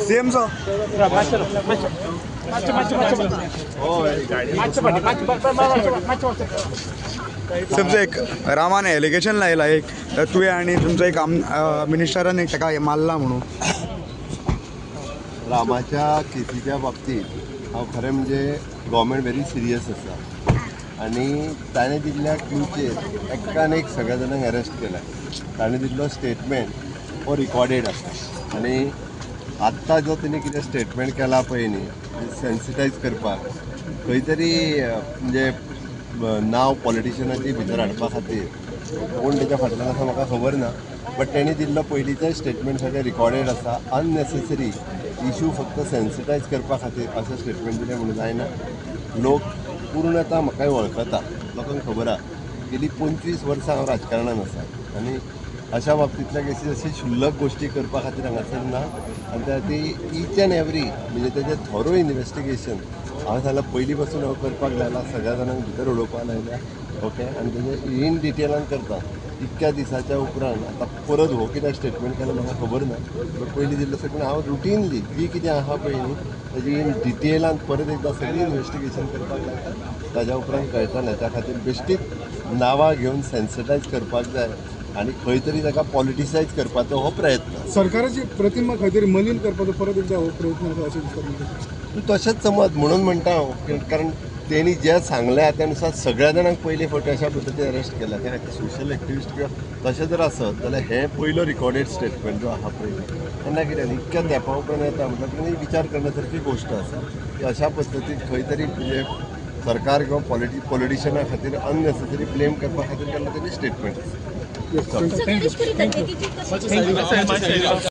Same so तुमचं एक रामाने एलिगेशन लायला एक तुवें आनी तुमचो एक मिनिस्टरान एक ताका मारला म्हणून रामाच्या केसीच्या बाबतीत हांव खरें म्हणजे गव्हर्मेंट व्हेरी सिरियस आसा आनी ताणें दिल्ल्या क्लूचेर एकान एक सगळ्या जाणांक अरेस्ट केला. ताणें दिल्लो स्टेटमेंट हो रिकॉर्डेड आसा आनी आत्तां जो तेणी कितें स्टेटमेंट केला पळय न्ही सेन्सिटायज करपाक खंय तरी म्हणजे नांव पॉलिटिशनाची भितर हाडपा खातीर कोण तेच्या फाटल्यान आसा म्हाका खबर ना. बट तेणी दिल्लो पयलींचोय स्टेटमेंट सगळें रिकॉर्डेड आसा. अननेसेसरी इशू फक्त सेन्सिटायज करपा खातीर अशें स्टेटमेंट दिलें म्हणून जायना. लोक पूर्णता म्हाकाय वळखता, लोकांक खबर आसा गेली 25 वर्सां हांव राजकारणान आसा आनी अशा बाबतींतल्या केसी अशी क्षुल्लक गोश्टी करपा खातीर हांगासर ना. आनी त्या ती ईच एंड एवरी म्हणजे तेजें थोरो इन्वेस्टिगेशन हांवें सांगलां पयलीं पासून हांव करपाक लायला, सगळ्या जाणांक भितर उडोवपाक लायल्या. ओके आनी तेजें इन डिटेलान करता. इतक्या दिसाच्या उपरांत आतां परत हो कित्याक स्टेटमेंट केलो म्हाका खबर ना. बट पयलीं दिल्लो स्टेटमेंट हांव रुटीनली जी कितें आहा पळय न्ही तेजी इन डिटेलान परत एकदां सगळी इन्वेस्टिगेशन करपाक लायता. ताज्या उपरांत कळटलें. त्या खातीर बेश्टीच नांवां घेवन सेन्सिटायज करपाक जाय आनी खंय तरी ताका पॉलिटिसायज करपाचो हो प्रयत्न. सरकाराची प्रतिमा खंय तरी मलीन करपाचो परत एकदा हो प्रयत्न आसा अशें दिसता. तशेंच समज म्हणून म्हणटा हांव कारण तेणी जें सांगलें त्या अनुसार सगळ्या जाणांक पयले फावटी अशा पद्दतीन अरेस्ट केला. त्या खातीर सोशल एक्टिविस्ट किंवा तशें जर आसत जाल्यार हे पयलो रिकॉर्डेड स्टेटमेंट जो आहा पळय तेन्ना कितें इतक्या तेंपा उपरांत येता म्हटल्यार विचार करण्यासारकी गोश्ट आसा की अशा पद्दतीन खंय तरी म्हणजे सरकार किंवा पॉलिटिशना खातीर अननेसेसरी ब्लेम करपा खातीर केल्लो तेणी स्टेटमेंट आसा.